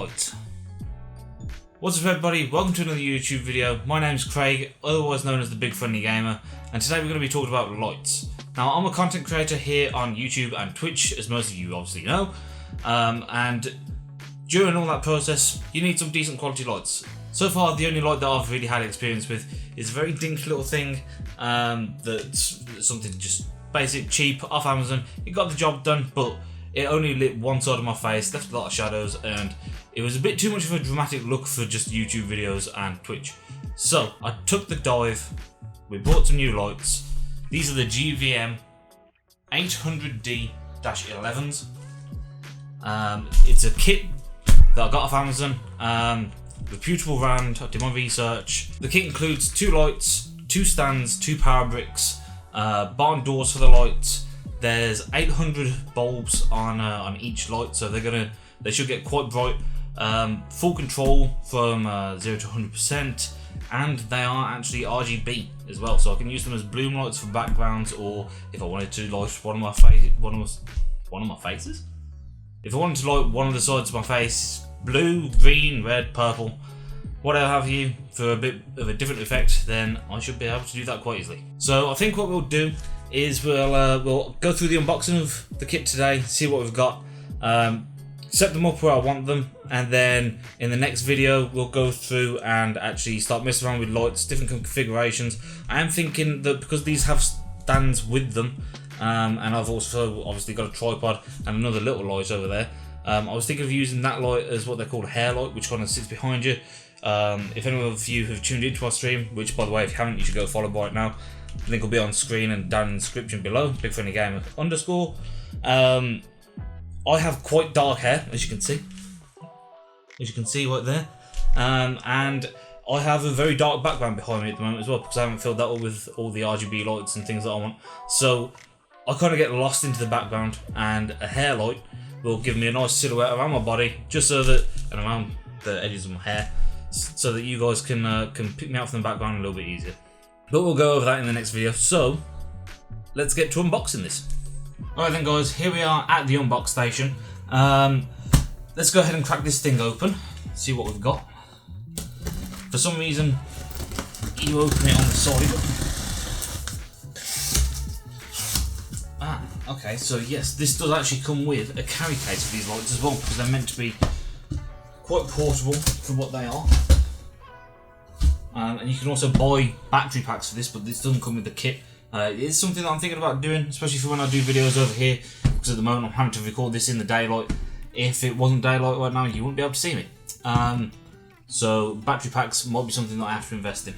lights. What's up everybody, welcome to another YouTube video. My name's Craig, otherwise known as the BigFriendlyGamer, and today we're going to be talking about lights. Now I'm a content creator here on YouTube and Twitch, as most of you obviously know, and during all that process you need some decent quality lights. So far the only light that I've really had experience with is a very dinky little thing that's something just basic, cheap, off Amazon. It got the job done, but it only lit one side of my face, left a lot of shadows, and it was a bit too much of a dramatic look for just YouTube videos and Twitch. So I took the dive, we bought some new lights. These are the GVM 800D-11s. It's a kit that I got off Amazon, reputable brand. I did my research. The kit includes 2 lights, 2 stands, 2 power bricks, barn doors for the lights. There's 800 bulbs on each light, so they should get quite bright. Full control from 0 to 100%, and they are actually RGB as well, so I can use them as bloom lights for backgrounds, or if I wanted to light one of my faces. If I wanted to light one of the sides of my face blue, green, red, purple, whatever have you, for a bit of a different effect, then I should be able to do that quite easily. So I think what we'll do is we'll go through the unboxing of the kit today, see what we've got, set them up where I want them, and then in the next video we'll go through and actually start messing around with lights, different configurations. I am thinking that because these have stands with them, and I've also obviously got a tripod and another little light over there, I was thinking of using that light as what they call a hair light, which kind of sits behind you. If any of you have tuned into our stream, which by the way if you haven't you should go follow right now, the link will be on screen and down in the description below, BigFriendlyGamer _. I have quite dark hair, as you can see right there, and I have a very dark background behind me at the moment as well, because I haven't filled that up with all the RGB lights and things that I want. So I kind of get lost into the background, and a hair light will give me a nice silhouette around my body, just so that, and around the edges of my hair, so that you guys can pick me out from the background a little bit easier. But we'll go over that in the next video, so let's get to unboxing this. Alright then guys, here we are at the unbox station. Let's go ahead and crack this thing open, see what we've got. For some reason, you open it on the side. Okay, so yes, this does actually come with a carry case for these lights as well, because they're meant to be quite portable for what they are. And you can also buy battery packs for this, but this doesn't come with the kit. It is something that I'm thinking about doing, especially for when I do videos over here, because at the moment I'm having to record this in the daylight. If it wasn't daylight right now, you wouldn't be able to see me. So battery packs might be something that I have to invest in.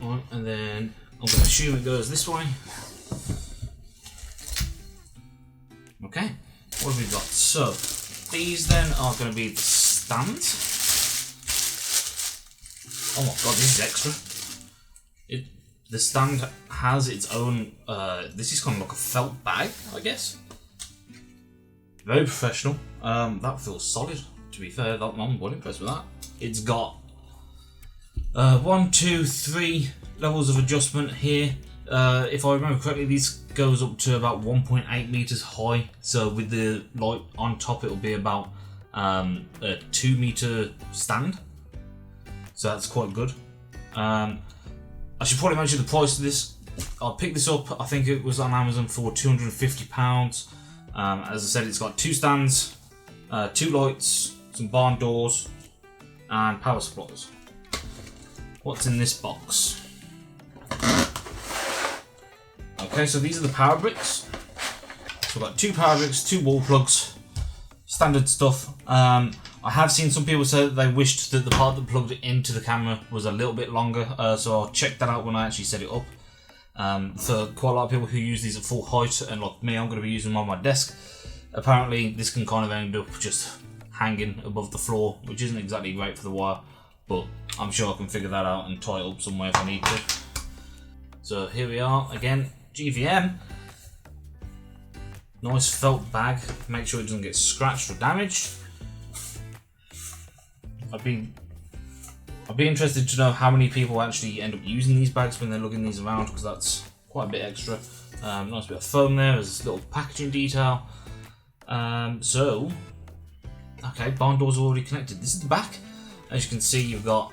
Alright, and then I'm going to assume it goes this way. Okay, what have we got? So these then are going to be the stands. Oh my god, this is extra. The stand has its own, this is kind of like a felt bag, I guess. Very professional. That feels solid, to be fair. I'm well impressed with that. It's got 1, 2, 3 levels of adjustment here. If I remember correctly, this goes up to about 1.8 meters high. So with the light on top, it'll be about a 2 meter stand. So that's quite good. I should probably mention the price of this. I picked this up, I think it was on Amazon for £250. As I said, it's got 2 stands, 2 lights, some barn doors, and power supplies. What's in this box? Okay, so these are the power bricks. So we've got 2 power bricks, 2 wall plugs, standard stuff. I have seen some people say that they wished that the part that plugged into the camera was a little bit longer, so I'll check that out when I actually set it up. For quite a lot of people who use these at full height, and like me, I'm going to be using them on my desk. Apparently this can kind of end up just hanging above the floor, which isn't exactly great for the wire, but I'm sure I can figure that out and tie it up somewhere if I need to. So here we are again, GVM. Nice felt bag, make sure it doesn't get scratched or damaged. I'd be interested to know how many people actually end up using these bags when they're lugging these around, because that's quite a bit extra. Nice bit of foam there, there's a little packaging detail. Okay, barn doors are already connected. This is the back. As you can see, you've got,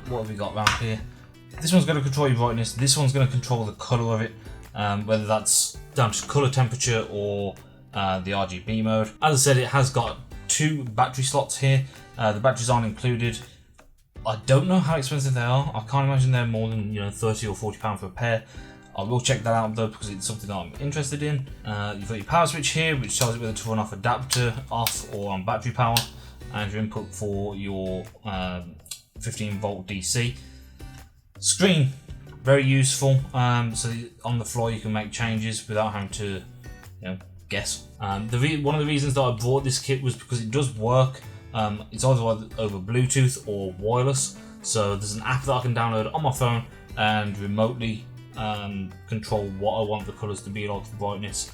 what have we got around here? This one's going to control your brightness. This one's going to control the colour of it, whether that's down to colour temperature or the RGB mode. As I said, it has got 2 battery slots here. The batteries aren't included. I don't know how expensive they are. I can't imagine they're more than £30 or £40 for a pair. I will check that out though, because it's something that I'm interested in. You've got your power switch here, which tells you whether to run off adapter, off, or on battery power, and your input for your 15-volt DC. Screen, very useful. So on the fly you can make changes without having to, guess. One of the reasons that I bought this kit was because it does work. It's either over Bluetooth or wireless. So there's an app that I can download on my phone and remotely control what I want the colours to be like, the brightness,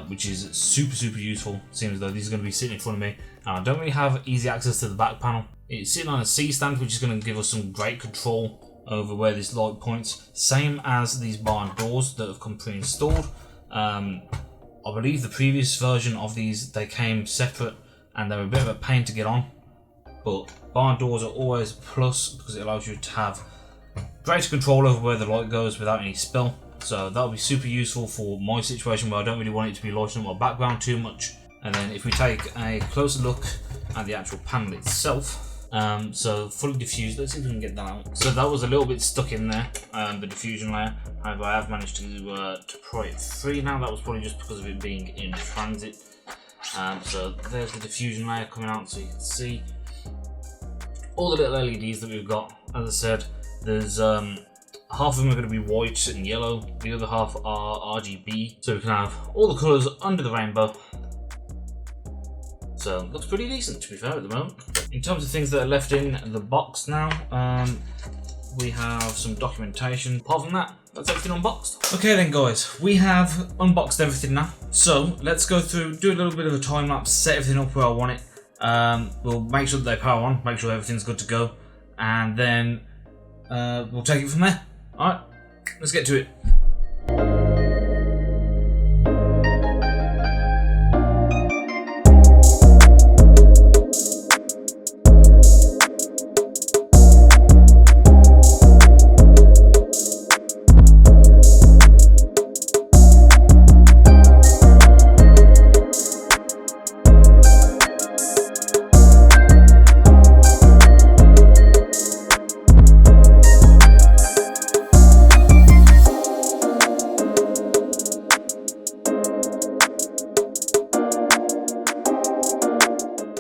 which is super useful. Seems as though these are going to be sitting in front of me, and I don't really have easy access to the back panel. It's sitting on a C stand, which is going to give us some great control over where this light points, same as these barn doors that have come pre-installed. I believe the previous version of these, they came separate and they're a bit of a pain to get on, but barn doors are always a plus because it allows you to have greater control over where the light goes without any spill. So that'll be super useful for my situation where I don't really want it to be lighting up my background too much. And then if we take a closer look at the actual panel itself, so fully diffused, let's see if we can get that out. So that was a little bit stuck in there, the diffusion layer. However, I have managed to pry it free now. That was probably just because of it being in transit. So there's the diffusion layer coming out, so you can see all the little LEDs that we've got. As I said, there's half of them are going to be white and yellow, the other half are RGB, so we can have all the colours under the rainbow. So looks pretty decent, to be fair, at the moment. In terms of things that are left in the box now, we have some documentation. Apart from that, that's everything unboxed. Okay then guys, we have unboxed everything now. So let's go through, do a little bit of a time lapse, set everything up where I want it. We'll make sure that they power on, make sure everything's good to go, and then we'll take it from there. Alright, let's get to it.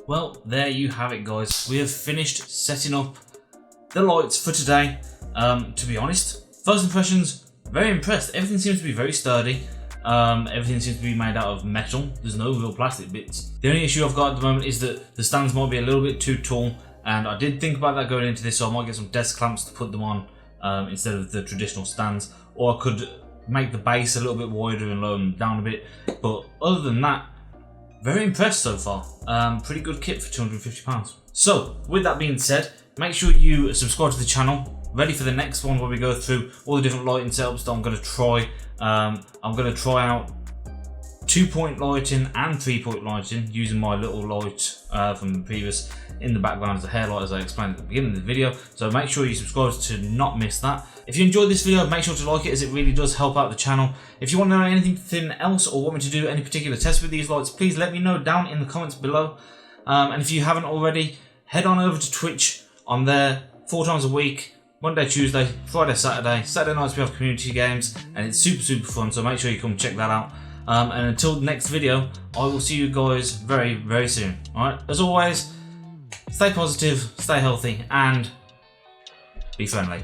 Well, there you have it guys. We have finished setting up the lights for today. To be honest, first impressions, very impressed. Everything seems to be very sturdy. Everything seems to be made out of metal. There's no real plastic bits. The only issue I've got at the moment is that the stands might be a little bit too tall, and I did think about that going into this, so I might get some desk clamps to put them on instead of the traditional stands, or I could make the base a little bit wider and lower them down a bit. But other than that, very impressed so far. Pretty good kit for £250. So with that being said, make sure you subscribe to the channel. Ready for the next one where we go through all the different lighting setups that I'm going to try. I'm going to try out 2-point lighting and 3-point lighting using my little light from the previous in the background as a hair light, as I explained at the beginning of the video. So make sure you subscribe to not miss that. If you enjoyed this video, make sure to like it, as it really does help out the channel. If you want to know anything else or want me to do any particular tests with these lights, please let me know down in the comments below. And if you haven't already, head on over to Twitch. I'm there 4 times a week, Monday, Tuesday, Friday, Saturday. Saturday nights we have community games, and it's super fun, so make sure you come check that out. And until the next video, I will see you guys very soon. Alright, as always, stay positive, stay healthy, and be friendly.